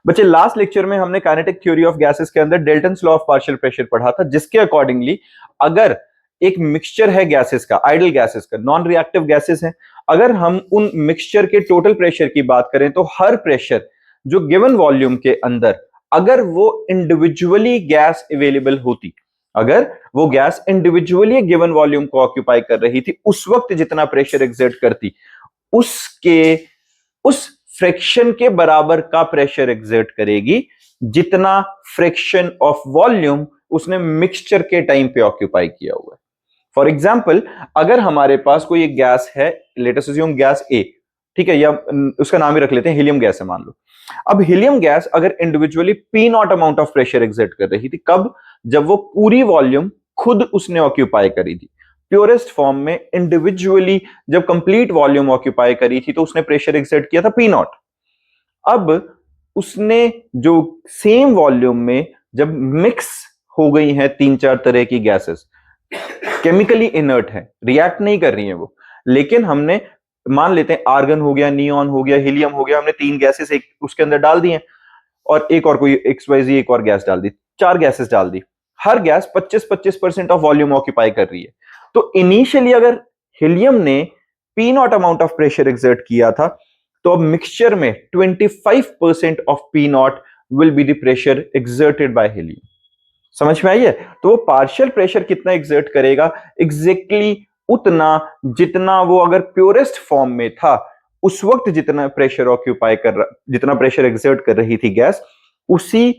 बच्चे last lecture में हमने काइनेटिक थ्योरी ऑफ गैसेस के अंदर Dalton's law of partial pressure पढ़ा था, जिसके अकॉर्डिंगली अगर एक मिक्सचर है गैसेस का, आइडल गैसेस का, नॉन रिएक्टिव गैसेस हैं, अगर हम उन मिक्सचर के टोटल प्रेशर की बात करें तो हर प्रेशर जो गिवन वॉल्यूम के अंदर अगर वो इंडिविजुअली गैस अवेलेबल होती, अगर वो गैस इंडिविजुअली गिवन वॉल्यूम को ऑक्यूपाई कर रही थी, उस वक्त जितना प्रेशर एक्सर्ट करती उस फ्रैक्शन के बराबर का प्रेशर एक्सर्ट करेगी जितना फ्रैक्शन ऑफ वॉल्यूम उसने मिक्सचर के टाइम पे ऑक्यूपाई किया हुआ है। फॉर एग्जाम्पल, अगर हमारे पास कोई एक गैस है, लेट अस अज्यूम गैस ए, ठीक है, या उसका नाम ही रख लेते हैं हीलियम गैस है मान लो। अब हीलियम गैस अगर individually P not amount of pressure exert कर रही थी, कब? जब वो पूरी वॉल्यूम खुद उसने ऑक्यूपाई करी थी। प्योरेस्ट फॉर्म में इंडिविजुअली जब कंप्लीट वॉल्यूम ऑक्यूपाई करी थी तो उसने प्रेशर एक्सर्ट किया था पी नॉट। अब उसने जो सेम वॉल्यूम में जब मिक्स हो गई हैं तीन चार तरह की गैसेस, केमिकली इनर्ट है, रिएक्ट नहीं कर रही है वो, लेकिन हमने मान लेते हैं आर्गन हो गया, नियॉन हो गया, हीलियम हो गया, हमने तीन गैसेस एक उसके अंदर डाल दी हैं और एक और कोई XYZ एक और गैस डाल दी, चार गैसेस डाल दी। हर गैस 25-25% ऑफ वॉल्यूम ऑक्यूपाई कर रही है। तो इनिशियली अगर हीलियम ने P not amount of pressure exert किया था, तो अब मिक्सचर में 25% of P not will be the pressure exerted by helium. समझ में आई है? तो वो पार्शियल प्रेशर कितना एक्सर्ट करेगा? एग्जैक्टली उतना जितना वो अगर प्योरेस्ट फॉर्म में था उस वक्त जितना प्रेशर ऑक्यूपाई कर रहा, जितना प्रेशर एक्सर्ट कर रही थी गैस, उसी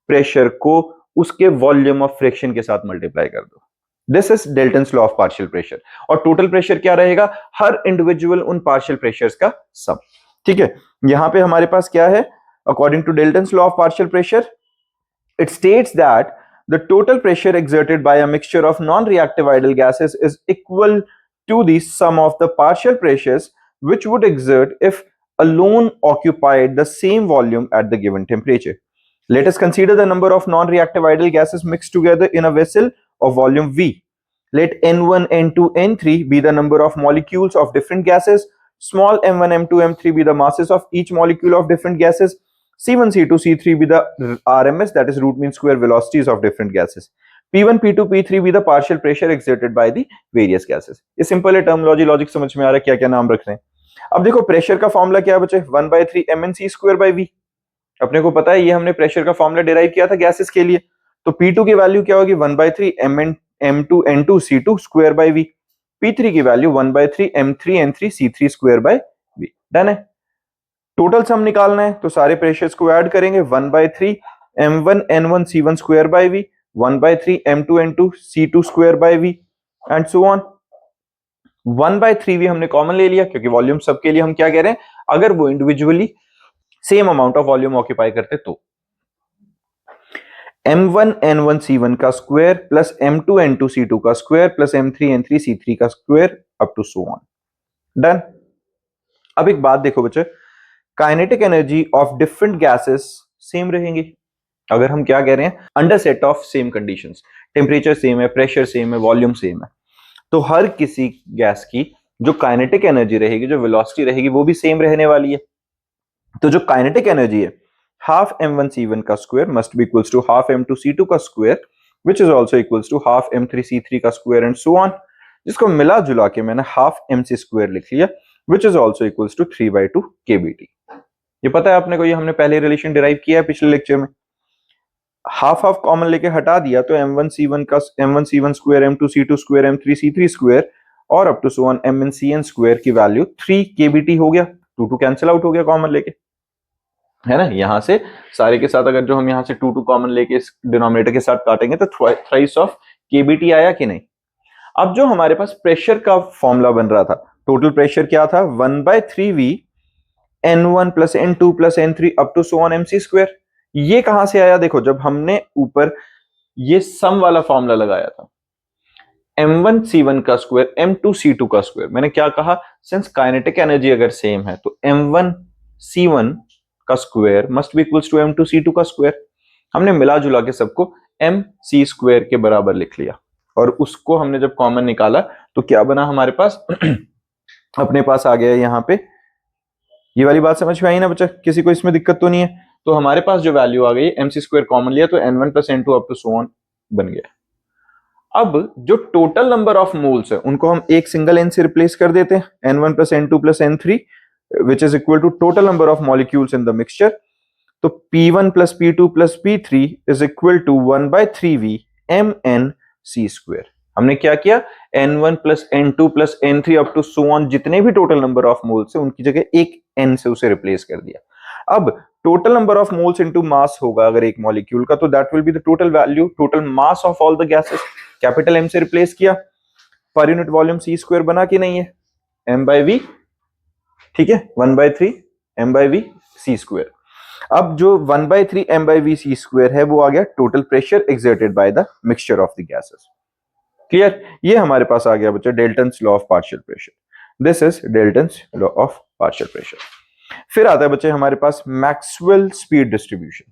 प्रेशर को उसके वॉल्यूम ऑफ फ्रिक्शन के साथ मल्टीप्लाई कर दो। This is Dalton's law of partial pressure. और टोटल प्रेशर क्या रहेगा? हर इंडिविजुअल उन पार्शियल प्रेशर्स का सम। ठीक है, यहां पे हमारे पास क्या है? According to Dalton's law of partial pressure, it states that the total pressure exerted by a mixture of non-reactive ideal gases is equal to the sum of the partial pressures which would exert if alone occupied the same volume at the given temperature. Let us consider the number of non-reactive ideal gases mixed together in a vessel of volume V. Let N1, N2, N3 be the number of molecules of different gases. Small m1, m2, m3 be the masses of each molecule of different gases. C1, C2, C3 be the RMS, that is root mean square velocities of different gases. P1, P2, P3 be the partial pressure exerted by the various gases. ये simple है, terminology logic समझ में आ रहा है, क्या क्या नाम रख रहे हैं। अब देखो प्रेशर का फॉर्मूला क्या है बच्चे? 1/3 mnc स्क्वायर बाय v। अपने को पता है ये हमने प्रेशर का फॉर्मूला डिराइव किया था गैसेस के लिए। तो P2 की वैल्यू क्या होगी? 1/3 m2 n2 c2 square by v। P3 की value 1/3 m3 n3 c3 square by v। Done है। टोटल सम निकालना है तो सारे प्रेशर्स को ऐड करेंगे। 1/3 m1 n1 c1 square by v, 1/3 m2 n2 c2 square by v and so on. 1/3 v हमने common ले लिया क्योंकि वॉल्यूम सबके लिए हम क्या कह रहे हैं, अगर वो individually same amount of volume occupy करते तो m1 n1 c1 का square plus m2 n2 c2 का square plus m3 n3 c3 का square up to so on. Done. अब एक बात देखो बच्चे, kinetic energy of different gases same रहेंगी अगर हम क्या कह रहे हैं, under set of same conditions. Temperature same है, प्रेशर सेम है, वॉल्यूम सेम है, तो हर किसी गैस की जो काइनेटिक एनर्जी रहेगी, जो वेलोसिटी रहेगी, वो भी सेम रहने वाली है। तो जो काइनेटिक एनर्जी है, हाफ m1 c1 का square must be equals to half m2 c2 का square which is also equals to half m3 c3 का स्क्वायर एंड सो ऑन, जिसको मिला जुला के मैंने हाफ mc स्क्वायर लिख लिया which is also equals to 3/2 kBT। ये पता है आपने को, ये हमने पहले रिलेशन डिराइव किया है पिछले लेक्चर में। हाफ हाफ कॉमन लेके हटा दिया तो m1 c1 का m1 c1 square, m2 c2 square, m3 c3 square और up to so on mn cn square की वैल्यू 3 kBT हो गया। 2 कैंसिल आउट हो गया कॉमन लेके, है ना। यहां से सारे के साथ अगर जो हम यहां से 2 कॉमन लेके इस डिनोमिनेटर के साथ काटेंगे तो थ्राइस ऑफ kBT आया कि नहीं। अब जो हमारे पास प्रेशर का फॉर्मूला बन रहा था, टोटल प्रेशर क्या था? 1/3v n1 plus n2 plus n3 up to so on mc square. ये कहां से आया? देखो जब हमने ऊपर ये सम वाला फॉर्मूला लगाया था, m1 c1 का स्क्वायर m2 c2 का स्क्वायर, मैंने क्या कहा, सिंस काइनेटिक एनर्जी अगर सेम है तो m1 c1 का square must be equals to m2 c2 का स्क्वायर। हमने मिला जुला के सबको mc स्क्वायर के बराबर लिख लिया और उसको हमने जब कॉमन निकाला तो क्या बना हमारे पास अपने पास आ गया यहां पे। ये वाली बात समझ में आई ना बच्चा? किसी को इसमें दिक्कत तो नहीं है? तो हमारे पास जो वैल्यू आ गई mc² कॉमन लिया तो n1 plus n2 up to so on बन गया। अब जो टोटल नंबर ऑफ मोल्स है उनको हम एक सिंगल n से रिप्लेस कर देते हैं, n1 plus n2 plus n3 which is equal to total number of molecules in the mixture. तो P1 plus P2 plus P3 is equal to 1/3V mnc²। हमने क्या किया, n1 plus n2 plus n3 up to so on जितने भी total number of moles है उनकी जगह एक n से उसे रिप्लेस कर दिया। अब total number of moles into mass होगा अगर एक मॉलिक्यूल का, तो that will be the total value, total mass of all the gases. Capital M से रिप्लेस किया, पर यूनिट वॉल्यूम c² बना कि नहीं है, m/v, ठीक है, 1/3 m/v c²। अब जो 1/3 m/v c² है वो आ गया total pressure exerted by the mixture of the gases. Clear, ये हमारे पास आ गया बच्चा Dalton's law of partial pressure. This is Dalton's law of partial pressure. फिर आता है बच्चे हमारे पास मैक्सवेल स्पीड डिस्ट्रीब्यूशन।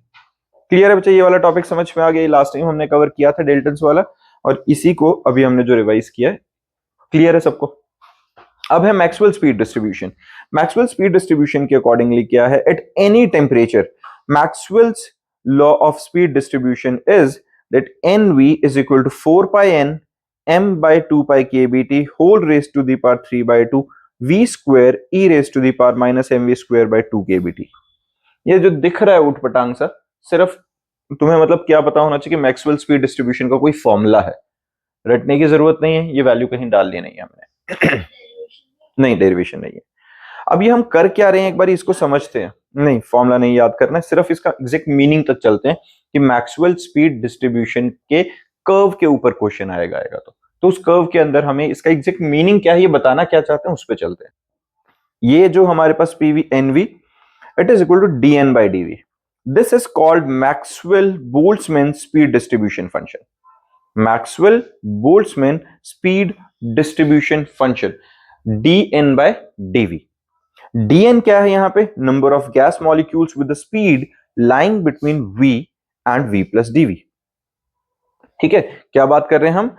क्लियर है बच्चे, ये वाला टॉपिक समझ में आ गया, लास्ट टाइम हमने कवर किया था डेल्टन्स वाला, और इसी को अभी हमने जो रिवाइज किया है। क्लियर है सबको। अब है Maxwell speed distribution. Maxwell speed distribution के अकॉर्डिंगली क्या है, at any temperature Maxwell's law of speed distribution is that nv is equal to 4 pi n m by 2 pi kbt whole raised to the power 3/2 v square e raised to the power minus mv square by 2 kbt। ये जो दिख रहा है उठपटांग सा, सिर्फ तुम्हें मतलब क्या पता होना चाहिए कि मैक्सवेल स्पीड डिस्ट्रीब्यूशन का कोई फॉर्मूला है, रटने की जरूरत नहीं है, ये वैल्यू कहीं डाल ली नहीं है हमने नहीं, डेरिवेशन नहीं है। अब ये हम कर क्या रहे हैं एक बार इसको समझते हैं, नहीं फॉर्मूला नहीं याद करना है, सिर्फ इसका एग्जैक्ट मीनिंग तक चलते हैं कि मैक्सवेल स्पीड डिस्ट्रीब्यूशन के कर्व के ऊपर क्वेश्चन आएगा तो उस कर्व के अंदर हमें इसका एग्जैक्ट मीनिंग क्या है ये बताना क्या चाहते हैं उस पर चलते हैं। ये जो हमारे पास PV NV it is equal to dn by dv। This is called Maxwell Boltzmann speed distribution function. Maxwell Boltzmann speed distribution function dn by dv। dn क्या है यहां पे, number of gas molecules with the speed lying between v and v plus dv। ठीक है, क्या बात कर रहे हैं हम,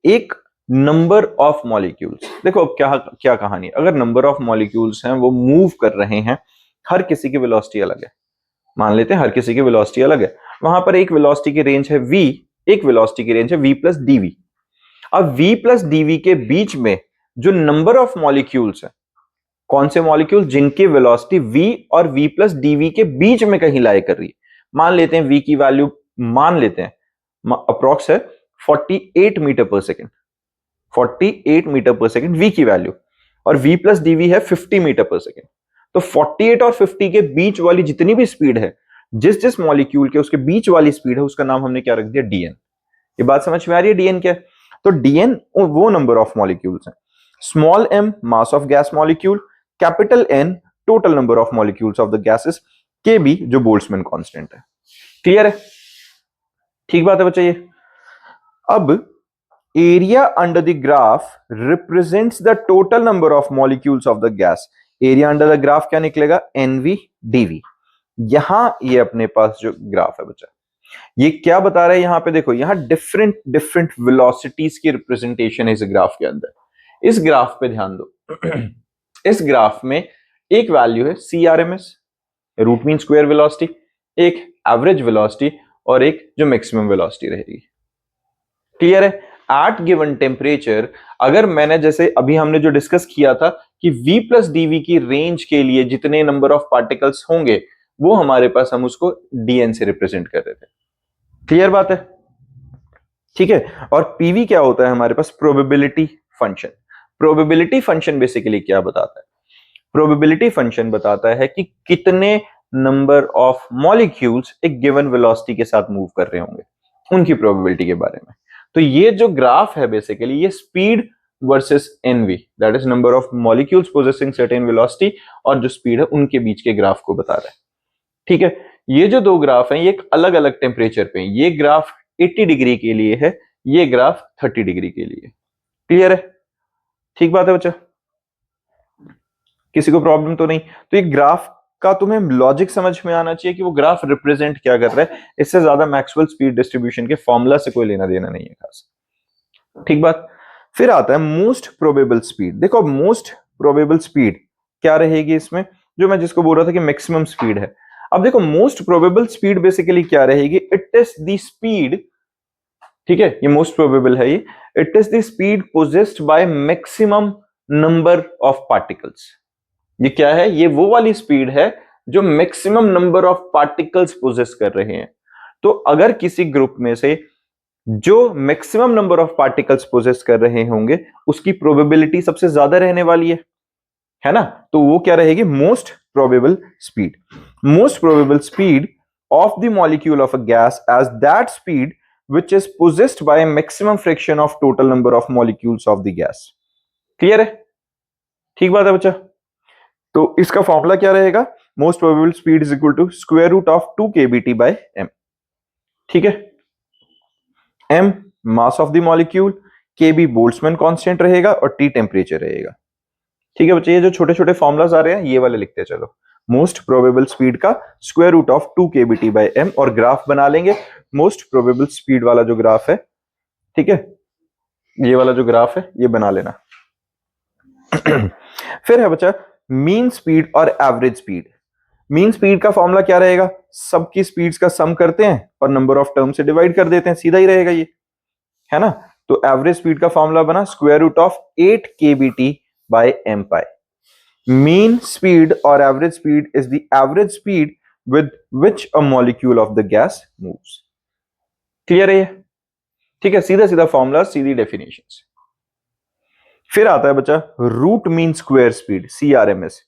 एक नंबर ऑफ मॉलिक्यूल्स। देखो अब क्या क्या कहानी है, अगर नंबर ऑफ मॉलिक्यूल्स हैं वो मूव कर रहे हैं, हर किसी की वेलोसिटी अलग है, मान लेते हैं हर किसी की वेलोसिटी अलग है, वहां पर एक वेलोसिटी की रेंज है v, एक वेलोसिटी की रेंज है v प्लस dv। अब v प्लस dv के बीच में जो नंबर ऑफ मॉलिक्यूल्स है, कौन से मॉलिक्यूल जिनकी वेलोसिटी v और v प्लस dv के बीच में कहीं लाई कर रही है, मान लेते हैं v की वैल्यू मान लेते हैं अप्रोक्स है 48 मीटर पर सेकेंड, 48 मीटर पर सेकेंड v की वैल्यू, और v प्लस dv है 50 मीटर पर सेकेंड। तो 48 और 50 के बीच वाली जितनी भी स्पीड है, जिस जिस मॉलिक्यूल के उसके बीच वाली स्पीड है उसका नाम हमने क्या रख दिया, dn। ये बात समझ में आ रही है dn क्या है, तो dn वो नंबर ऑफ मॉलिक्यूल्स हैं, small m mass of gas molecule, capital N total number of molecules of the gases, kb जो बोल्ट्जमैन कांस्टेंट है। क्लियर है, ठीक बात है बच्चे। ये अब area under the graph represents the total number of molecules of the gas. Area under the graph क्या निकलेगा, nv dv। यहां ये अपने पास जो ग्राफ है बच्चा, ये क्या बता रहा है, यहां पे देखो, यहां डिफरेंट डिफरेंट वेलोसिटीज की रिप्रेजेंटेशन है इस ग्राफ के अंदर। इस ग्राफ पे ध्यान दो इस ग्राफ में एक वैल्यू है CRMS, root mean square velocity, एक एवरेज वेलोसिटी और एक जो मैक्सिमम वेलोसिटी रहेगी। क्लियर है, एट गिवन टेम्परेचर अगर मैंने जैसे अभी हमने जो डिस्कस किया था कि v प्लस dv की रेंज के लिए जितने नंबर ऑफ पार्टिकल्स होंगे वो हमारे पास हम उसको dn से रिप्रेजेंट कर रहे थे। क्लियर बात है, ठीक है। और pv क्या होता है हमारे पास, probability function. Probability function basically क्या बताता है, प्रोबेबिलिटी फंक्शन बताता है कि कितने नंबर ऑफ मॉलिक्यूल्स एक गिवन वेलोसिटी के साथ मूव कर रहे होंगे, उनकी प्रोबेबिलिटी के बारे में। तो ये जो ग्राफ है बेसिकली ये speed versus NV, that is number of molecules possessing certain velocity, और जो स्पीड है उनके बीच के ग्राफ को बता रहा है। ठीक है, ये जो दो ग्राफ हैं ये एक अलग अलग टेम्परेचर पे हैं, ये ग्राफ 80 डिग्री के लिए है, ये ग्राफ 30 डिग्री के लिए। क्लियर है, ठीक बात है बच्चा, किसी को प्रॉब्लम तो नहीं। तो ये ग्राफ का तुम्हें लॉजिक समझ में आना चाहिए कि वो ग्राफ रिप्रेजेंट क्या कर रहा है, इससे ज्यादा मैक्सवेल स्पीड डिस्ट्रीब्यूशन के फॉर्मूला से कोई लेना देना नहीं है खास। ठीक बात। फिर आता है मोस्ट प्रोबेबल स्पीड। देखो मोस्ट प्रोबेबल स्पीड क्या रहेगी इसमें, जो मैं जिसको बोल रहा था कि मैक्सिमम स्पीड है। अब देखो मोस्ट प्रोबेबल स्पीड बेसिकली क्या रहेगी, इट इज द स्पीड, ठीक है, ये मोस्ट प्रोबेबल है, ये it is the speed possessed by maximum number of particles. ये क्या है, ये वो वाली स्पीड है जो maximum number of particles possess कर रहे हैं। तो अगर किसी ग्रुप में से जो maximum number of particles possess कर रहे होंगे उसकी प्रोबेबिलिटी सबसे ज्यादा रहने वाली है ना, तो वो क्या रहेगी, most probable speed. Most probable speed of the molecule of a gas as that speed which is possessed by a maximum fraction of total number of molecules of the gas। Clear है, ठीक बात है बच्चा। तो इसका formula क्या रहेगा, most probable speed is equal to square root of 2 kBt by m, ठीक है। m mass of the molecule, kb Boltzmann constant रहेगा और t टेम्परेचर रहेगा, ठीक है बच्चे। ये जो छोटे छोटे फॉर्मुलाज आ रहे हैं ये वाले लिखते चलो, मोस्ट प्रोबेबल स्पीड का square root of 2 kBt by m, और ग्राफ बना लेंगे मोस्ट प्रोबेबल स्पीड वाला जो ग्राफ है, ठीक है, ये वाला जो ग्राफ है ये बना लेना। फिर है बच्चा मीन स्पीड और एवरेज स्पीड। मीन स्पीड का फॉर्मूला क्या रहेगा, सबकी स्पीड्स का सम करते हैं और नंबर ऑफ टर्म से डिवाइड कर देते हैं, सीधा ही रहेगा ये, है ना। तो एवरेज स्पीड का फॉर्मूला बना square root of 8 kBt by m pi. Mean speed और average speed is the average speed with which a molecule of the gas moves. Clear है ये, ठीक है, सीधा सीधा फॉर्मूला, सीधी डेफिनेशंस। फिर आता है बच्चा root mean square speed, CRMS।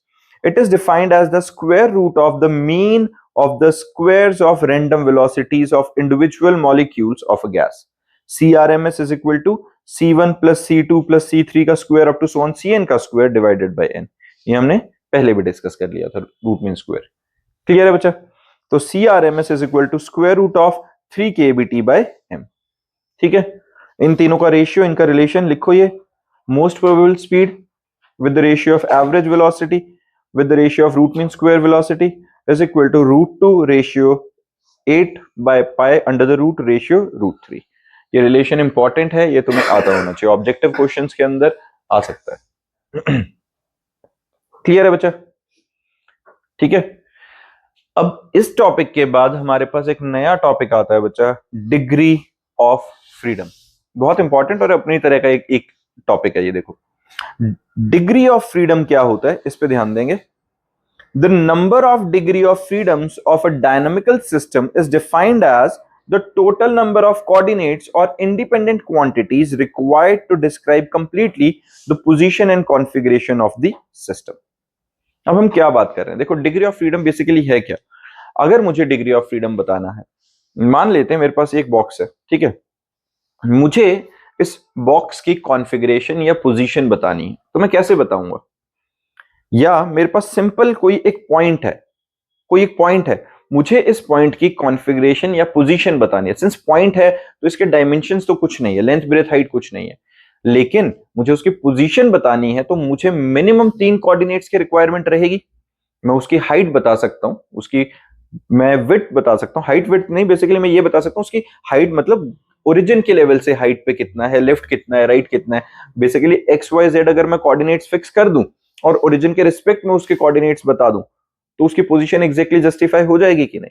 It is defined as the square root of the mean of the squares of random velocities of individual molecules of a gas. CRMS is equal to C1 plus C2 plus C3 का square up to so on Cn का square divided by n। ये हमने पहले भी discuss कर लिया था, root mean square. Clear है बच्चा। तो CRMS is equal to square root of 3 kBt by m, ठीक है। इन तीनों का रेशियो, इनका रिलेशन लिखो, ये most probable speed with the ratio of average velocity with the ratio of root mean square velocity is equal to root 2 ratio 8 by pi under the root ratio root 3। ये relation important है, ये तुम्हें आता होना चाहिए, objective questions के अंदर आ सकता है। क्लियर है बच्चा, ठीक है। अब इस टॉपिक के बाद हमारे पास एक नया टॉपिक आता है बच्चा, डिग्री ऑफ फ्रीडम। बहुत इंपॉर्टेंट और अपनी तरह का एक टॉपिक है ये। देखो डिग्री ऑफ फ्रीडम क्या होता है, इस पे ध्यान देंगे। The number of degree of freedoms of a dynamical system is defined as the total number of coordinates और independent quantities required to describe completely the position and configuration of the system. अब हम क्या बात कर रहे हैं, देखो degree of freedom basically है क्या। अगर मुझे डिग्री ऑफ फ्रीडम बताना है, मान लेते हैं मेरे पास एक बॉक्स है, ठीक है, मुझे इस बॉक्स की कॉन्फ़िगरेशन या पोजीशन बतानी है, तो मैं कैसे बताऊंगा। या मेरे पास सिंपल कोई एक पॉइंट है, कोई एक पॉइंट है, मुझे इस पॉइंट की कॉन्फ़िगरेशन या पोजीशन बतानी है। सिंस पॉइंट है तो इसके डायमेंशंस तो कुछ नहीं है, लेंथ ब्रेथ हाइट कुछ नहीं है, लेकिन मुझे उसकी पोजीशन बतानी है, तो मुझे मिनिमम 3 कोऑर्डिनेट्स की रिक्वायरमेंट रहेगी। मैं उसकी हाइट बता सकता हूं, उसकी मैं विड्थ बता सकता हूं, हाइट विड्थ नहीं, बेसिकली मैं ये बता सकता हूं उसकी हाइट मतलब ओरिजिन के लेवल से हाइट पे कितना है, लेफ्ट कितना है, राइट कितना है। बेसिकली एक्स वाई जेड अगर मैं कोऑर्डिनेट्स फिक्स कर दूं और ओरिजिन के रिस्पेक्ट में उसके कोऑर्डिनेट्स बता दूं, तो उसकी पोजीशन एग्जैक्टली जस्टिफाई हो जाएगी कि नहीं।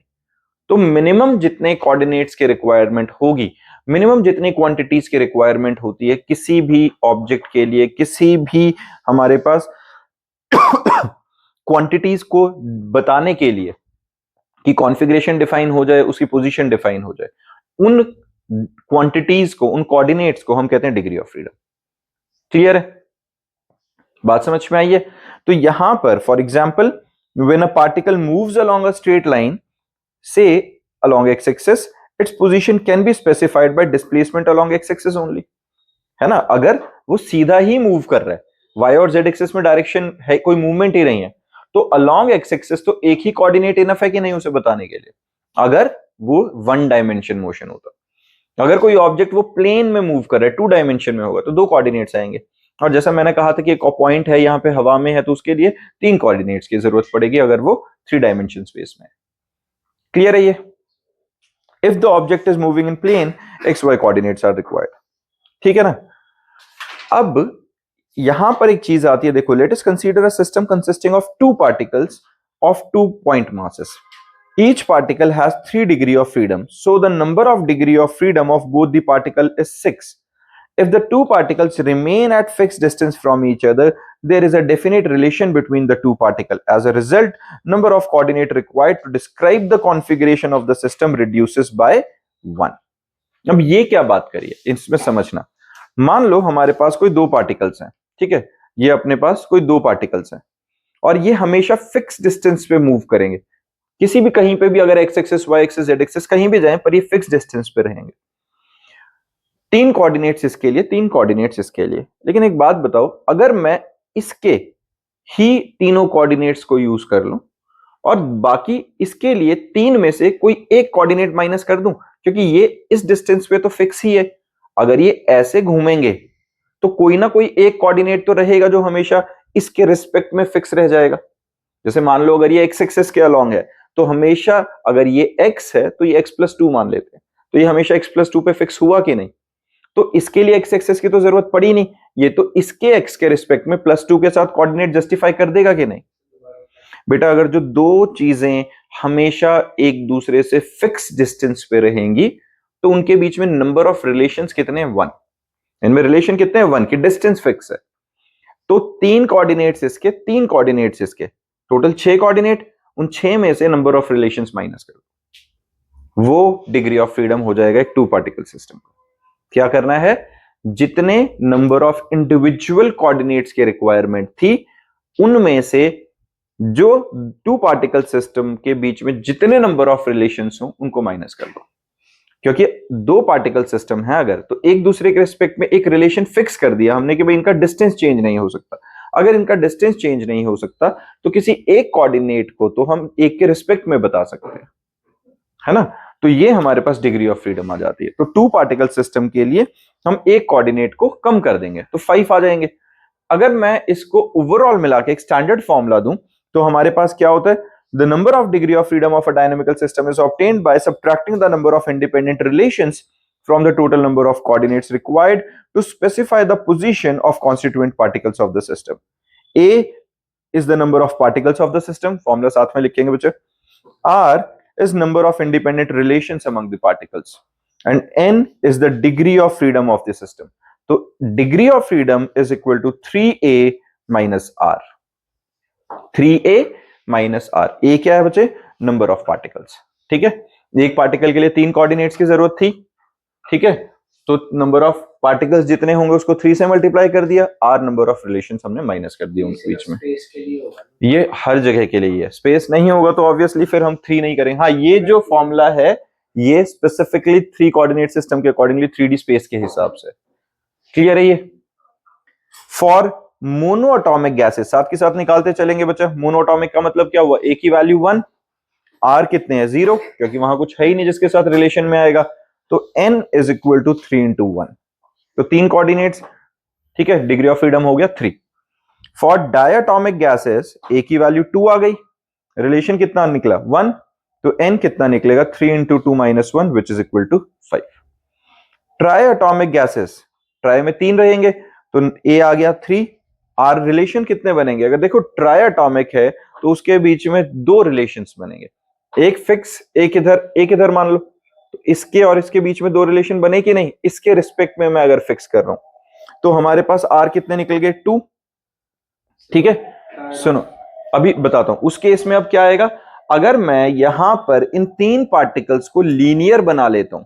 तो मिनिमम जितने कोऑर्डिनेट्स की रिक्वायरमेंट होगी, मिनिमम जितनी क्वांटिटीज की रिक्वायरमेंट होती है किसी भी ऑब्जेक्ट के लिए, किसी भी हमारे पास क्वांटिटीज को बताने के लिए कि कॉन्फ़िगरेशन डिफाइन हो जाए, उसकी पोजीशन डिफाइन हो जाए, उन क्वांटिटीज को, उन कोऑर्डिनेट्स को हम कहते हैं डिग्री ऑफ फ्रीडम। क्लियर है, बात समझ में आई है। तो यहां पर for example when a particle moves along a straight line से along X axis, its position can be specified by displacement along X axis only, है ना। अगर वो सीधा ही मूव कर रहा है, वाई और जेड एक्सिस में डायरेक्शन है, कोई मूवमेंट ही नहीं है, तो अलोंग एक्स एक्सिस तो एक ही कोऑर्डिनेट इनफ है कि नहीं उसे बताने के लिए, अगर वो 1 डायमेंशन मोशन होता। अगर कोई ऑब्जेक्ट वो प्लेन में मूव कर रहा है, 2 डायमेंशन में होगा, तो 2 कोऑर्डिनेट्स आएंगे। और जैसा मैंने कहा था कि एक पॉइंट है यहाँ पे हवा में है, तो उसके लिए 3 कोऑर्डिनेट्स की जरूरत पड़ेगी अगर वो 3 डायमेंशन स्पेस में है। क्लियर है ये। If the object is moving in plane, x y coordinates are required, ठीक है ना। अब यहां पर एक चीज आती है, देखो late us consider a system consisting of 2 particles of 2 point masses. each particle has 3 degree of freedom, so the number of degree of freedom of both the particle is 6. If the two particles remain at fixed distance from each other, there is a definite relation between the two particles. As a result, number of coordinate required to describe the configuration of the system reduces by 1. अब ये क्या बात करिए, इसमें समझना। मान लो हमारे पास कोई दो पार्टिकल्स हैं, ठीक है, ये अपने पास कोई दो पार्टिकल्स हैं और ये हमेशा फिक्स डिस्टेंस पे मूव करेंगे। किसी भी कहीं पे भी अगर x axis, y axis, z axis कहीं भी जाएं, पर ये फिक्स डिस्टेंस पे रहेंगे। 3 कोऑर्डिनेट्स इसके लिए, 3 कोऑर्डिनेट्स इसके लिए। लेकिन एक बात बताओ, अगर मैं इसके ही तीनों कोऑर्डिनेट्स को यूज कर लूं और बाकी इसके लिए 3 में से कोई एक कोऑर्डिनेट माइनस कर दूं, क्योंकि ये इस डिस्टेंस पे तो फिक्स ही है। अगर ये ऐसे घूमेंगे तो कोई ना कोई एक कोऑर्डिनेट तो रहेगा जो हमेशा इसके रिस्पेक्ट में फिक्स रह जाएगा। जैसे मान लो अगर ये एक्स एक्सिस के अलोंग है तो हमेशा अगर ये एक्स है तो ये x+2 मान लेते हैं, तो ये हमेशा x+2 पे फिक्स हुआ कि नहीं। तो इसके लिए एक्स एक्सिस की तो जरूरत पड़ी नहीं, ये तो इसके एक्स के रिस्पेक्ट में +2 के साथ कोऑर्डिनेट जस्टिफाई कर देगा कि नहीं। बेटा अगर जो दो चीजें हमेशा एक दूसरे से फिक्स डिस्टेंस पे रहेंगी तो उनके बीच में नंबर ऑफ रिलेशंस कितने हैं? 1। इनमें रिलेशन कितने हैं? 1 की डिस्टेंस फिक्स है। तो 3 कोऑर्डिनेट्स इसके, 3 कोऑर्डिनेट्स इसके, टोटल 6 कोऑर्डिनेट। उन 6 में से नंबर ऑफ रिलेशंस माइनस कर दो, वो डिग्री ऑफ फ्रीडम हो जाएगा एक 2 पार्टिकल सिस्टम का। क्या करना है? जितने नंबर ऑफ इंडिविजुअल कोऑर्डिनेट्स की रिक्वायरमेंट थी उनमें से जो 2 पार्टिकल सिस्टम के बीच में जितने नंबर ऑफ रिलेशंस हो उनको माइनस कर दो। क्योंकि 2 पार्टिकल सिस्टम है अगर, तो एक दूसरे के रिस्पेक्ट में एक रिलेशन फिक्स कर दिया हमने कि भाई इनका डिस्टेंस चेंज नहीं हो सकता। अगर इनका डिस्टेंस चेंज नहीं हो सकता तो किसी एक कोऑर्डिनेट को तो हम एक के रिस्पेक्ट में बता सकते हैं, है ना। तो ये हमारे पास डिग्री ऑफ फ्रीडम आ जाती है। तो 2 पार्टिकल सिस्टम के लिए हम एक कोऑर्डिनेट को कम कर देंगे तो 5 आ जाएंगे। अगर मैं इसको ओवरऑल मिला के एक स्टैंडर्ड फॉर्मूला दूं तो हमारे पास क्या होता है? The number of degree of freedom of a dynamical system is obtained by subtracting the number of independent relations from the total number of coordinates required to specify the position of constituent particles of the system. A is the number of particles of the system, formula साथ में लिखेंगे बच्चे। R is number of independent relations among the particles, and N is the degree of freedom of the system. तो degree of freedom is equal to 3A minus R. 3A minus R. A क्या है बच्चे? Number of particles. ठीक है, एक particle के लिए 3 coordinates की जरूरत थी, ठीक है, तो नंबर ऑफ पार्टिकल्स जितने होंगे उसको 3 से मल्टीप्लाई कर दिया, आर नंबर ऑफ रिलेशंस हमने माइनस कर दिए उनके बीच में। ये हर जगह के लिए है, स्पेस नहीं होगा तो ऑब्वियसली फिर हम 3 नहीं करेंगे। हाँ, ये जो फॉर्मूला है ये स्पेसिफिकली 3 कोऑर्डिनेट सिस्टम के अकॉर्डिंगली 3D स्पेस के हिसाब से। क्लियर है ये? फॉर मोनो एटॉमिक गैसेस साथ के साथ निकालते चलेंगे बच्चा। मोनो एटॉमिक का मतलब क्या हुआ? ए की वैल्यू 1, आर कितने हैं? 0, क्योंकि वहां कुछ है ही नहीं जिसके साथ रिलेशन में आएगा। तो n is equal to 3 into 1। तो 3 कोऑर्डिनेट्स, ठीक है, डिग्री ऑफ फ्रीडम हो गया 3। फॉर डायटोमिक गैसेस ए की वैल्यू 2 आ गई, रिलेशन कितना निकला? 1, तो n कितना निकलेगा? 3 into 2 minus 1 which is equal to 5। Try atomic gases, try में 3 रहेंगे तो ए आ गया 3, आर रिलेशन कितने बनेंगे? अगर देखो ट्राई एटॉमिक है तो उसके बीच में 2 रिलेशंस बनेंगे, एक फिक्स, एक इधर मान लो, तो इसके और इसके बीच में 2 रिलेशन बने कि नहीं? इसके रिस्पेक्ट में मैं अगर फिक्स कर रहा हूं तो हमारे पास आर कितने निकल गए? 2। ठीक है, सुनो अभी बताता हूं उस केस में अब क्या आएगा। अगर मैं यहां पर इन 3 पार्टिकल्स को लीनियर बना लेता हूं,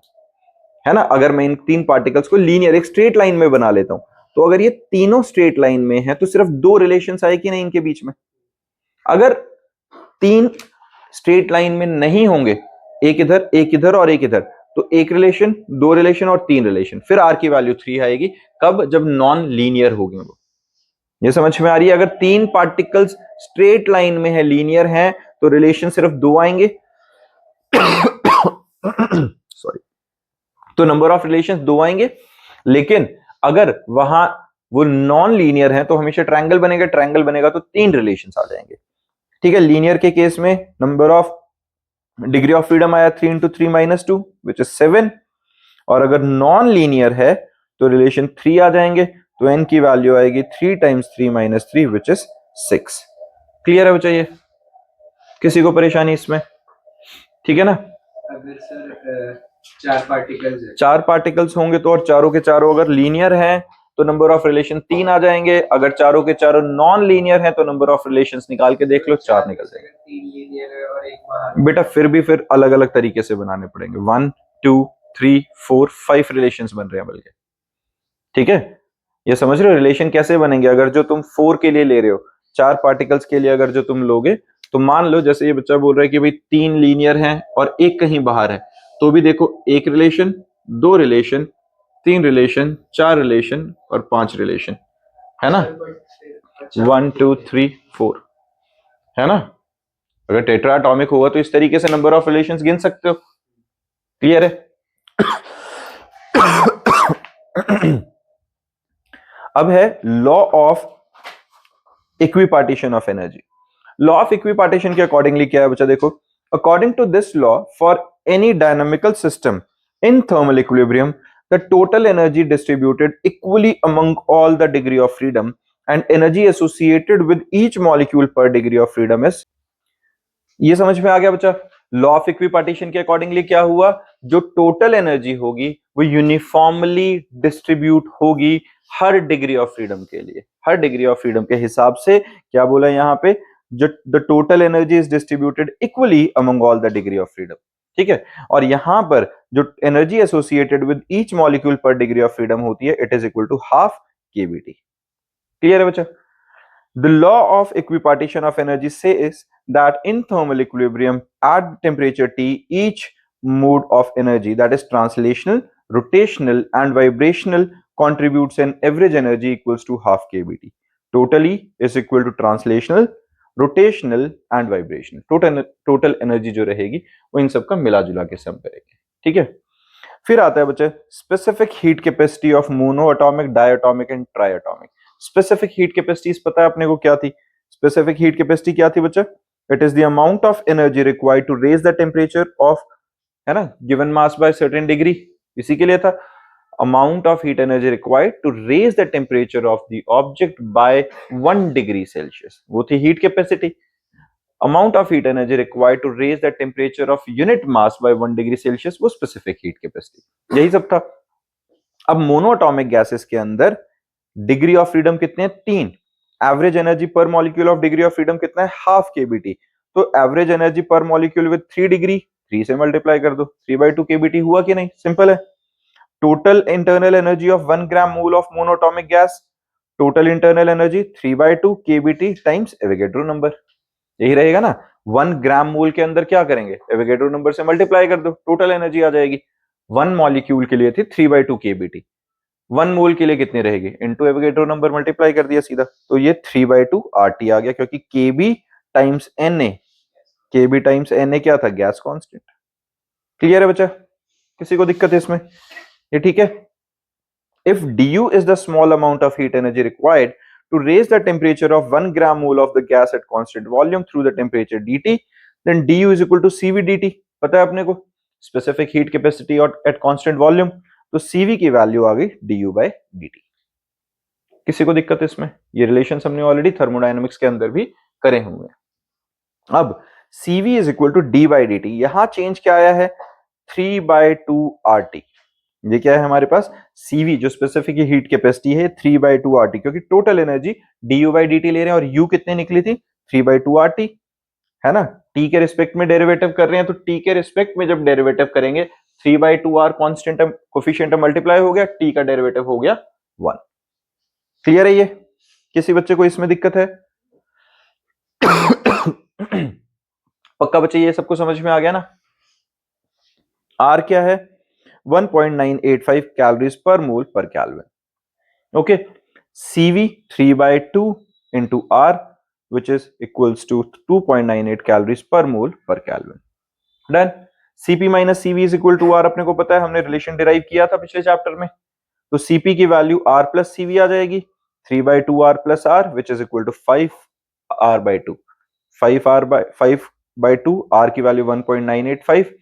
है ना, अगर मैं इन 3 पार्टिकल्स को लीनियर एक स्ट्रेट लाइन में बना लेता हूं, तो अगर ये तीनों स्ट्रेट लाइन में है तो सिर्फ 2 रिलेशंस आए कि नहीं इनके बीच में? अगर 3 स्ट्रेट लाइन में नहीं होंगे, एक इधर और एक इधर, तो एक रिलेशन, 2 रिलेशन और 3 रिलेशन, फिर आर की वैल्यू 3 आएगी। कब? जब नॉन लीनियर होगी वो। ये समझ में आ रही है? अगर 3 पार्टिकल्स स्ट्रेट लाइन में है, लीनियर है, तो रिलेशन सिर्फ 2 आएंगे सॉरी, तो नंबर ऑफ रिलेशंस 2 आएंगे। लेकिन अगर वहां वो नॉन लीनियर है तो हमेशा ट्रायंगल बनेगा, ट्रायंगल बनेगा तो 3 रिलेशंस आ जाएंगे। ठीक है, लीनियर के केस में number of degree of freedom आया 3 into 3 minus 2 which is 7, और अगर नॉन लीनियर है तो रिलेशन 3 आ जाएंगे, तो n की वैल्यू आएगी 3 times 3 minus 3 which is 6। Clear है बच्चा? ये किसी को परेशानी इसमें? ठीक है ना। अगर सर चार पार्टिकल्स होंगे तो, और चारों के चारों अगर लीनियर हैं तो नंबर ऑफ रिलेशन 3 आ जाएंगे। अगर चारों के चारों नॉन लीनियर हैं तो नंबर ऑफ रिलेशंस निकाल के देख लो, 4 निकल जाएंगे। 3 लीनियर है और एक बाहर। बेटा फिर अलग अलग तरीके से बनाने पड़ेंगे। 1 2 3 4 5 रिलेशंस बन रहे हैं बल्कि। ठीक है, ये समझ रहे हो रिलेशन कैसे बनेंगे। अगर जो तुम 4 के लिए ले रहे हो, 4 पार्टिकल्स के लिए अगर जो तुम लोगे, तो मान लो जैसे ये बच्चा बोल रहा है कि भाई 3 लीनियर हैं और एक कहीं बाहर है, तो भी देखो 1 रिलेशन, 2 रिलेशन, 3 रिलेशन, 4 रिलेशन और 5 रिलेशन, है ना। 1 2 3 4, है ना। अगर टेट्रा एटॉमिक होगा तो इस तरीके से नंबर ऑफ रिलेशंस गिन सकते हो। क्लियर है। अब है law of equipartition of energy. Law of equipartition के अकॉर्डिंगली क्या है बच्चा, देखो, according to this law for any dynamical system in thermal equilibrium the total energy distributed equally among all the degree of freedom and energy associated with each molecule per degree of freedom is. ये समझ में आ गया बच्चा। Law of equipartition के accordingly क्या हुआ, जो टोटल एनर्जी होगी वो यूनिफॉर्मली डिस्ट्रीब्यूट होगी हर डिग्री ऑफ फ्रीडम के लिए। हर डिग्री ऑफ फ्रीडम के हिसाब से क्या बोला यहां पे, जो the total energy is distributed equally among all the degree of freedom. ठीक है, और यहां पर जो energy associated with each molecule per degree of freedom होती है, it is equal to half kBT. Clear है बच्चा। The law of equipartition of energy says that in thermal equilibrium at temperature T, each mode of energy, that is translational, rotational and vibrational, contributes an average energy equals to half kBT. Totally is equal to translational, rotational and vibrational. Total energy जो रहेगी वो इन सब का मिला जुला के सम करेंगे। ठीक है, फिर आता है बच्चे specific heat capacity of mono atomic, diatomic and triatomic. Specific heat capacities पता है अपने को क्या थी। स्पेसिफिक हीट कैपेसिटी क्या थी बच्चा, it is the amount of energy required to raise the temperature of, है ना, given mass by certain degree. इसी के लिए था amount of heat energy required to raise the temperature of the object by 1 degree Celsius, वो थी heat capacity. amount of heat energy required to raise the temperature of unit mass by 1 degree Celsius वो specific heat capacity, यही सब था। अब monoatomic gases के अंदर degree of freedom कितने हैं, 3। एवरेज एनर्जी पर molecule of degree of freedom कितना है, हाफ केबीटी। तो एवरेज एनर्जी पर मॉलिक्यूल विद 3 डिग्री, 3 से मल्टीप्लाई कर दो, 3/2 केबीटी हुआ कि नहीं, सिंपल है। Total internal energy of 1 gram mole of monoatomic gas, total internal energy 3/2 KBT times Avogadro number, यही रहेगा ना। 1 ग्राम मोल के अंदर क्या करेंगे, एवोगैड्रो नंबर से मल्टीप्लाई कर दो, टोटल एनर्जी आ जाएगी। 1 मॉलिक्यूल के लिए थी 3/2 केबीटी, 1 मोल के लिए कितनी रहेगी, इनटू एवोगैड्रो नंबर मल्टीप्लाई कर दिया सीधा, तो ये 3/2 आरटी आ गया, क्योंकि केबी टाइम्स एनए, केबी टाइम्स एनए क्या था, गैस कांस्टेंट। क्लियर है बच्चा, किसी को दिक्कत है इसमें, ये ठीक है। If du is the small amount of heat energy required to raise the temperature of 1 gram mole of the gas at constant volume through the temperature dt, then du is equal to cv dt। पता है अपने को specific heat capacity और at constant volume, तो cv की value आ गई du by dt। किसी को दिक्कत है इसमें, ये रिलेशन हमने ऑलरेडी थर्मोडायनेमिक्स के अंदर भी करे हुए हैं। अब cv is equal to d by dt, यहां चेंज क्या आया है, 3/2 RT। ये क्या है हमारे पास, CV जो स्पेसिफिक हीट कैपेसिटी है 3/2 RT, क्योंकि total energy du by dt ले रहे हैं और U कितने निकली थी, 3/2 RT, है ना। T के रिस्पेक्ट में डेरिवेटिव कर रहे हैं, तो T के रिस्पेक्ट में जब डेरिवेटिव करेंगे 3/2 R कांस्टेंट कोफिशिएंट मल्टीप्लाई हो गया, T का डेरिवेटिव हो गया 1। क्लियर है ये, किसी बच्चे को इसमें दिक्कत है? पक्का बच्चे ये सबको समझ में आ गया ना। R क्या है, 1.985 calories per mole per Kelvin. Okay, CV 3/2 into R, which is equals to 2.98 calories per mole per Kelvin. Done. Cp minus Cv is equal to R अपने को पता है, हमने रिलेशन डिराइव किया था पिछले चैप्टर में। तो Cp की वैल्यू R plus Cv आ जाएगी, 3/2 R plus R, which is equal to 5 R/2, 5/2, R की वैल्यू 1.985,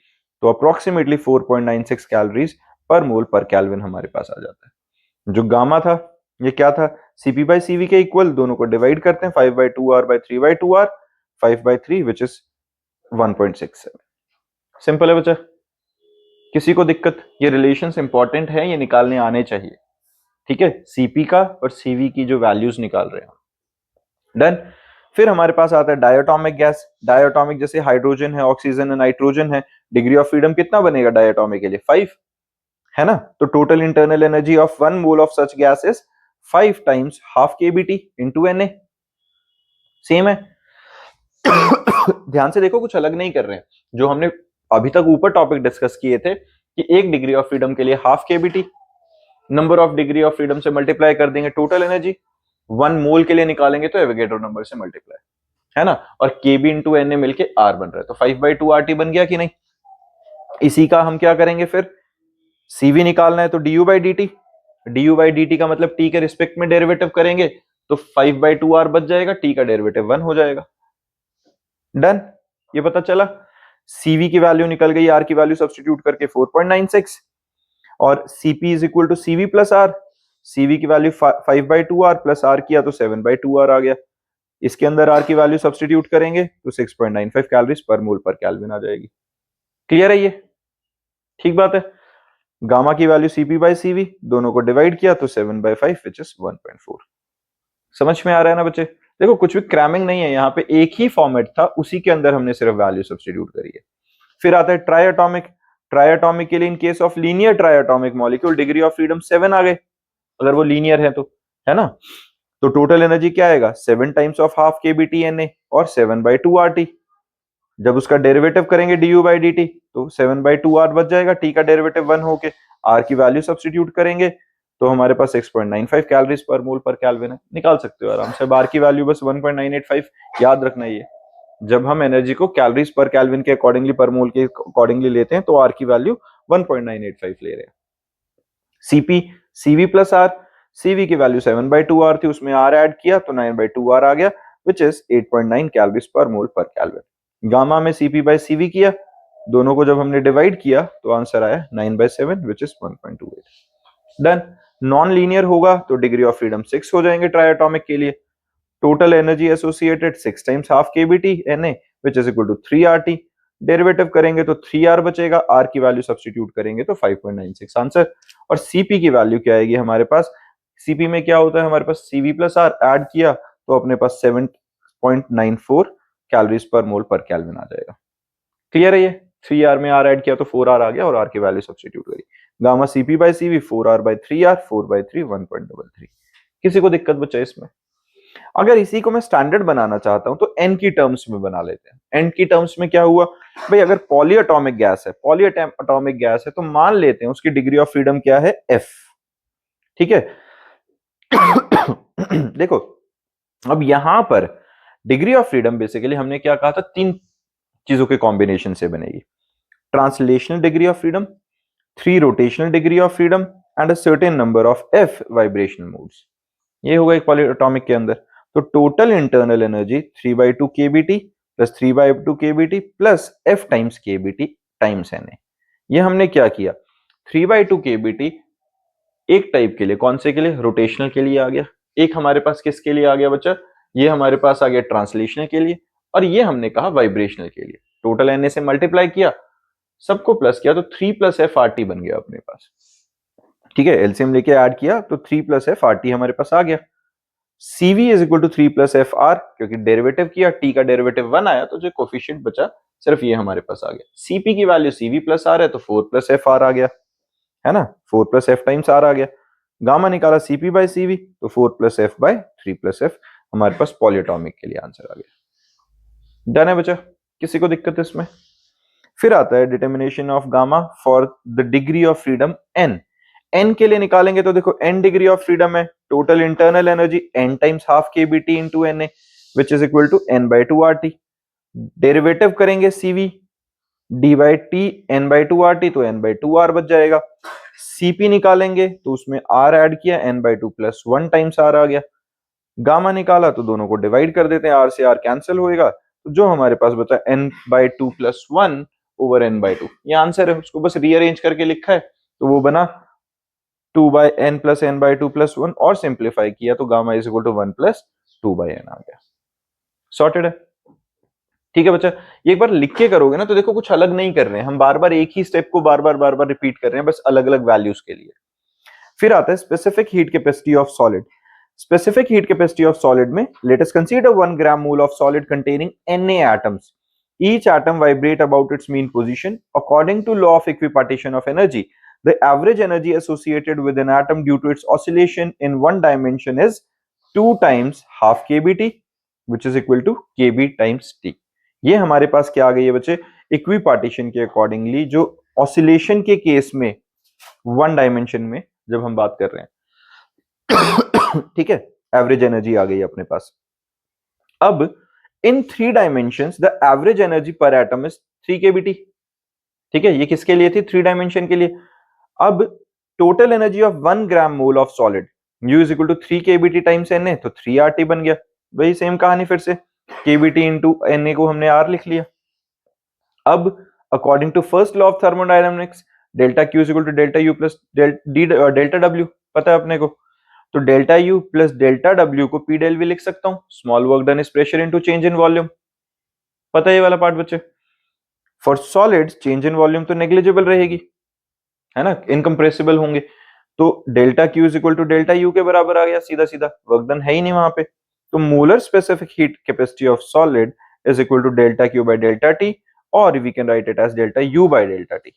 तो अप्रोक्सीमेटली 4.96 कैलोरीज पर मोल पर केल्विन हमारे पास आ जाता है। जो गामा था ये क्या था, Cp by Cv के इक्वल, दोनों को डिवाइड करते हैं, 5/2 R by 3/2 R, 5/3 which is 1.67। Simple है बच्चा, किसी को दिक्कत? ये रिलेशंस इंपॉर्टेंट है, ये निकालने आने चाहिए, ठीक है, सीपी का और सीवी की जो वैल्यूज निकाल रहे हैं। डन। फिर हमारे पास आता है डायटोमिक गैस। डायटोमिक जैसे हाइड्रोजन है, ऑक्सीजन है, नाइट्रोजन है, डिग्री ऑफ फ्रीडम कितना बनेगा डायटोमिक के लिए? 5, है ना? तो total internal energy of 1 mole of such gas is 5 times half kBT into Na। Same है। ध्यान से देखो, कुछ अलग नहीं कर रहे हैं, जो हमने अभी तक ऊपर टॉपिक डिस्कस किए थे कि एक डिग्री ऑफ फ्रीडम के लिए half KBT, number of degree of freedom से मल्टीप्लाई कर देंगे टोटल एनर्जी, 1 मोल के लिए निकालेंगे तो एवोगैड्रो नंबर से मल्टीप्लाई, है ना? और केबी इंटू एन ए मिलके आर बन रहा है, तो 5/2 आरटी बन गया कि नहीं? इसी का हम क्या करेंगे फिर? सीवी निकालना है तो D by D T, D by D T का मतलब टी के रिस्पेक्ट में डेरिवेटिव करेंगे तो 5/2 आर बच जाएगा, टी का डेरिवेटिव 1 हो जाएगा। डन। ये पता चला। सीवी की वैल्यू निकल गई, आर की वैल्यू सब्स्टिट्यूट करके 4.96, और CP is equal to CV plus R. CV की वैल्यू 5/2 आर प्लस आर किया तो 7/2 आर आ गया। इसके अंदर आर की वैल्यू सब्स्टिट्यूट करेंगे तो 6.95 कैलोरीज पर मोल पर केल्विन आ जाएगी। क्लियर है ये? ठीक बात है। गामा की वैल्यू सीपी बाई सीवी, दोनों को डिवाइड किया तो 7/5 विच इज 1.4। समझ में आ रहा है ना बच्चे? देखो कुछ भी क्रैमिंग नहीं है, यहाँ पे एक ही फॉर्मेट था, उसी के अंदर हमने सिर्फ वैल्यू सब्स्टिट्यूट करी है। फिर आता है ट्राइएटॉमिक। ट्राइएटॉमिक के लिए in case of linear triatomic molecule degree of freedom 7 आ गए, अगर वो लीनियर है तो, है ना? तो टोटल एनर्जी क्या आएगा? 7 times of half kBT N और 7/2 आरटी। जब उसका डेरिवेटिव करेंगे डी बाई डी टी तो 7/2 आर बच जाएगा, टी का डेरिवेटिव 1 होके, आर की वैल्यू सब्स्टिट्यूट करेंगे तो हमारे पास 6.95 कैलोरीज पर मोल पर केल्विन है। निकाल सकते हो आराम से, बार की वैल्यू बस 1.985 याद रखना। ये जब हम एनर्जी को कैलोरीज पर केल्विन के अकॉर्डिंगली पर मोल के अकॉर्डिंगली लेते हैं तो आर की वैल्यू 1.985 ले रहे हैं। CP CV plus R, CV की वैल्यू 7/2 आर थी, उसमें आर ऐड किया तो 9/2 आर आ गया विच इज 8.9 कैलोरीज पर मोल पर केल्विन। गामा में सीपी बाय सीवी किया, दोनों को जब हमने डिवाइड किया तो आंसर आया 9/7 which is 1.28। Done. Non linear होगा तो डिग्री ऑफ फ्रीडम 6 हो जाएंगे ट्राइएटॉमिक के लिए। Total energy associated 6 times half kBT Na which is equal to 3 RT. Derivative करेंगे तो 3 आर बचेगा, आर की वैल्यू सब्स्टिट्यूट करेंगे तो 5.96 आंसर। और सीपी की वैल्यू क्या आएगी हमारे पास? सीपी में क्या होता है हमारे पास? सीवी प्लस आर ऐड किया तो अपने पास 7.94 कैलोरीज पर मोल पर केल्विन आ जाएगा। क्लियर है ये? 3 आर में आर ऐड किया तो 4 आर आ गया और आर की वैल्यू सब्स्टिट्यूट करी। Gamma CP by CV 4 R by 3 R, 4/3 1.33। किसी को दिक्कत बचा इसमें? अगर इसी को मैं स्टैंडर्ड बनाना चाहता हूं तो एन की टर्म्स में बना लेते हैं। एन की टर्म्स में क्या हुआ भाई? अगर पॉलीएटॉमिक गैस है, पॉलीएटॉमिक गैस है तो मान लेते हैं उसकी डिग्री ऑफ फ्रीडम क्या है? एफ। ठीक है। देखो अब यहां पर डिग्री ऑफ फ्रीडम बेसिकली हमने क्या कहा था? 3 चीजों के कॉम्बिनेशन से बनेगी। Translational degree of freedom, 3 rotational degree of freedom and a certain number of F vibrational modes. ये होगा एक पॉलीएटॉमिक के अंदर। तो total internal energy 3/2 KBT plus 3/2 KBT plus F times KBT times Na। ये हमने क्या किया? 3/2 केबीटी एक टाइप के लिए, कौन से के लिए? रोटेशनल के लिए आ गया। एक हमारे पास किसके लिए आ गया बच्चा? ये हमारे पास आ गया ट्रांसलेशनल के लिए, और ये हमने कहा वाइब्रेशनल के लिए। टोटल Na से मल्टीप्लाई किया, सबको प्लस किया तो 3 प्लस एफ आर टी बन गया अपने पास। ठीक है, एलसीएम लेके ऐड किया तो 3 प्लस एफ आर टी हमारे पास आ गया। CV is equal to 3 plus F R, क्योंकि डेरिवेटिव किया, टी का डेरिवेटिव 1 आया तो जो कोफिशिएंट बचा सिर्फ ये हमारे पास आ गया। सीपी की वैल्यू CV प्लस आर है तो 4 प्लस एफ आर आ गया, है ना? 4 प्लस एफ टाइम्स आर आ गया। गामा निकाला CP बाय CV तो 4 plus F by 3 plus F, हमारे पास पॉलीएटॉमिक के लिए आंसर आ गया। डन है बच्चा? किसी को दिक्कत है इसमें? फिर आता है determination of gamma for the degree of freedom n। n के लिए निकालेंगे तो देखो n डिग्री ऑफ फ्रीडम है, total internal energy n times half kBT into Na which is equal to n/2 RT। Derivative करेंगे CV d/t n/2 RT तो n/2 R बच जाएगा। CP निकालेंगे तो उसमें R ऐड किया, n/2 प्लस 1 टाइम्स R आ गया। गामा निकाला तो दोनों को डिवाइड कर देते हैं, R से R कैंसिल होएगा तो जो हमारे पास बचा n/2 प्लस 1 ओवर n/2। ये आंसर है, उसको बस रीअरेंज करके लिखा है तो वो बना 2/n प्लस n/2 प्लस 1, और सिंप्लीफाई किया तो gamma is equal to 1 plus 2/n आ गया। सॉर्टेड है? ठीक है बच्चा, ये एक बार लिख के करोगे ना तो देखो कुछ अलग नहीं कर रहे हैं हम, बार बार एक ही स्टेप को बार बार रिपीट कर रहे हैं, बस अलग अलग वैल्यूज के लिए। फिर आता है specific heat capacity of solid. Specific heat capacity of solid में let us consider 1 gram mole of solid containing Na atoms. Each atom vibrate about its mean position. According to law of equipartition of energy, the average energy associated with an atom due to its oscillation in one dimension is 2 times half kBt, which is equal to kB times t. ये हमारे पास क्या आ गई है बच्चे, equipartition के accordingly जो oscillation के केस में वन डायमेंशन में जब हम बात कर रहे हैं ठीक है, एवरेज एनर्जी आ गई अपने पास। अब इन 3 डायमेंशंस द एवरेज एनर्जी पर एटम इज 3 kBt। ठीक है, ये किसके लिए थी, 3 डायमेंशन के लिए। अब total energy of 1 gram mole of solid U is equal to 3 kBt times Na, तो 3 RT बन गया। वही सेम कहानी फिर से, kBt इंटू Na को हमने R लिख लिया। अब according to first law of thermodynamics, delta Q is equal to delta U plus delta W, पता है अपने को, तो delta U plus delta W को P del V लिख सकता हूं। Small work done is pressure into change in volume, पता है ये वाला पार्ट बच्चे। For solids change in volume तो नेग्लिजिबल रहेगी, है ना, इनकम्प्रेसिबल होंगे, तो delta Q is equal to delta U के बराबर आ गया, सीधा सीधा, वर्क डन है ही नहीं वहां पे। तो molar specific heat capacity of solid is equal to delta Q by delta T, और we can write it as delta U by delta T।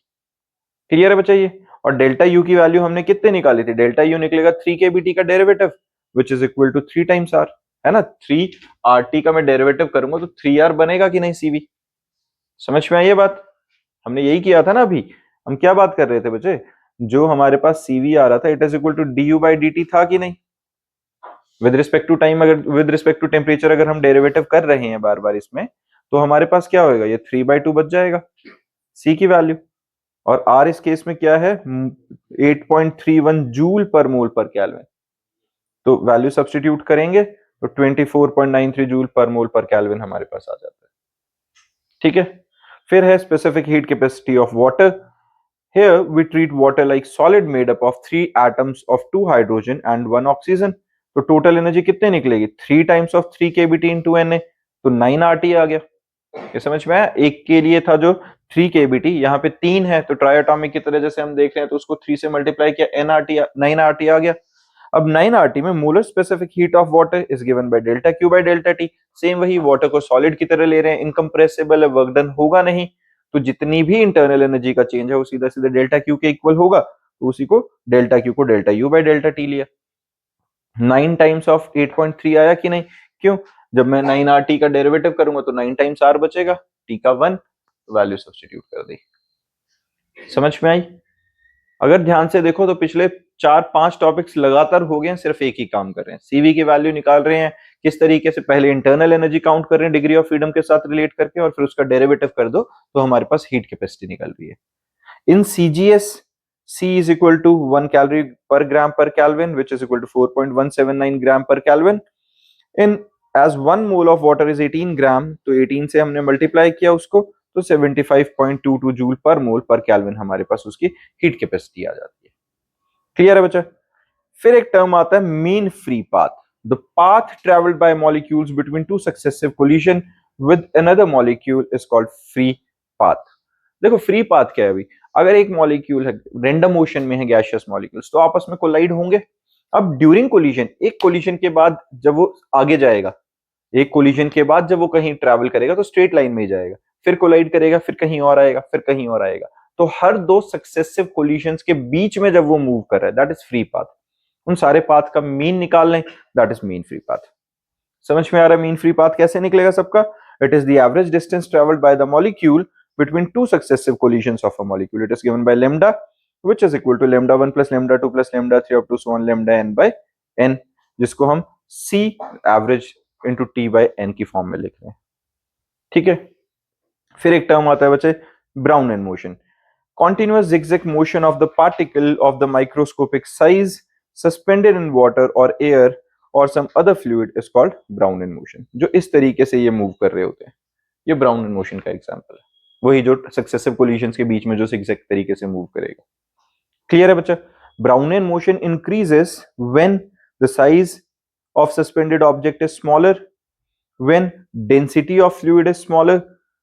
Clear है बच्चा ये। और डेल्टा U की वैल्यू हमने कितने निकाली थी, डेल्टा U निकलेगा 3 kBt का derivative which is equal to 3 times R, है ना। 3 RT का मैं डेरिवेटिव करूंगा तो 3R बनेगा कि नहीं CV, समझ में आई ये बात। हमने यही किया था ना अभी, हम क्या बात कर रहे थे बच्चे, जो हमारे पास CV आ रहा था it is equal to du by dt था कि नहीं, विद रिस्पेक्ट टू टाइम, अगर विद रिस्पेक्ट टू टेम्परेचर अगर हम डेरिवेटिव कर रहे हैं बार बार इसमें, तो हमारे पास क्या होगा, ये 3/2 बच जाएगा C की वैल्यू। और R इस केस में क्या है, 8.31 जूल पर मोल पर केल्विन, तो वैल्यू सब्स्टिट्यूट करेंगे तो 24.93 जूल पर मोल पर केल्विन हमारे पास आ जाता है। ठीक है, फिर है specific heat capacity of water. Here we treat water like solid made up of 3 atoms of 2 hydrogen and 1 oxygen. तो टोटल एनर्जी कितने निकलेगी, 3 times of 3 kBt into Na, तो 9 RT आ गया। ये समझ में आया, एक के लिए था जो 3 kBt, यहाँ पे 3 है तो ट्राइएटॉमिक की तरह जैसे हम देख रहे हैं, तो उसको 3 से मल्टीप्लाई किया, 9 RT आ गया। अब 9 RT में molar specific heat of water is given by delta Q by delta T। Same वही, वाटर को सॉलिड की तरह ले रहे हैं, इनकम्प्रेसिबल है, वर्क डन होगा नहीं, तो जितनी भी इंटरनल एनर्जी का चेंज है वो सीधा सीधा डेल्टा Q के इक्वल होगा, तो उसी को डेल्टा Q को delta U by delta T लिया। 9 टाइम्स ऑफ 8.3 आया कि नहीं, क्यों, जब मैं 9 RT का डेरिवेटिव करूंगा तो 9 टाइम्स R बचेगा, T का 1, वैल्यू सब्स्टिट्यूट कर दी। समझ में आई। अगर ध्यान से देखो तो पिछले 4-5 टॉपिक्स लगातार हो गए हैं, सिर्फ एक ही काम कर रहे हैं, CV की वैल्यू निकाल रहे हैं किस तरीके से, पहले इंटरनल एनर्जी काउंट कर रहे हैं डिग्री ऑफ फ्रीडम के साथ रिलेट करके, और फिर उसका डेरिवेटिव कर दो तो हमारे पास हीट कैपेसिटी निकल रही है। इन CGS C is equal to 1 calorie per gram per Kelvin, which is equal to 4.179 gram per Kelvin. In as 1 mole of water is 18 ग्राम, तो 18 से हमने मल्टीप्लाई किया उसको, तो 75.22 जूल पर मोल पर केल्विन हमारे पास उसकी हीट कैपेसिटी आ जाती है। क्लियर है बच्चा। फिर एक टर्म आता है mean free path, the path travelled by molecules between two successive collision with another molecule is called free path. देखो फ्री पाथ क्या है, अभी अगर एक मॉलिक्यूल है रैंडम मोशन में है, गैसियस मॉलिक्यूल्स, तो आपस में कोलाइड होंगे। अब ड्यूरिंग कोलिजन, एक कोलिजन के बाद जब वो आगे जाएगा, एक कोलिजन के बाद जब वो कहीं ट्रैवल करेगा तो स्ट्रेट लाइन में ही जाएगा, फिर कोलाइड करेगा, फिर कहीं और आएगा, फिर कहीं और आएगा, तो हर 2 सक्सेसिव कोलिजन्स के बीच में जब वो मूव कर रहा है, दैट इज फ्री पाथ। उन सारे पाथ का मीन निकाल लें, that is mean free path. समझ में आ रहा है मीन फ्री पाथ कैसे निकलेगा सबका, it is the average distance travelled by the molecule between 2 successive collisions of a molecule. It is given by lambda, which is equal to lambda 1 plus lambda 2 plus lambda 3 up to so on lambda n by n, जिसको हम C average into T by n की form में लिख रहे हैं। ठीक है, फिर एक टर्म आता है बच्चे brown motion, continuous zigzag motion of the particle of the microscopic size suspended in water or air or some other fluid is called Brownian motion। जो इस तरीके से ये मूव कर रहे होते हैं, ये ब्राउनियन मोशन का एग्जांपल है, वही जो सक्सेसिव कोलिजन्स के बीच में जो zigzag तरीके से मूव करेगा। क्लियर है बच्चा। Brownian motion increases when the size of suspended object is smaller when density of fluid is smaller,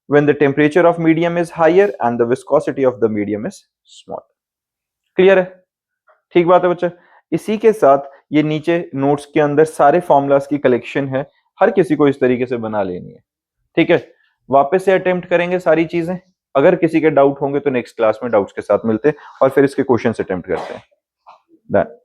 when the temperature of medium is higher and the viscosity of the medium is smaller. Clear है? ठीक बात है बच्चा। इसी के साथ ये नीचे नोट्स के अंदर सारे फॉर्मूलाज की कलेक्शन है, हर किसी को इस तरीके से बना लेनी है। ठीक है, वापस से अटेम्प्ट करेंगे सारी चीजें। अगर किसी के डाउट होंगे तो नेक्स्ट क्लास में डाउट्स के साथ मिलते हैं और फिर इसके क्वेश्चन अटेम्प्ट करते हैं। डन।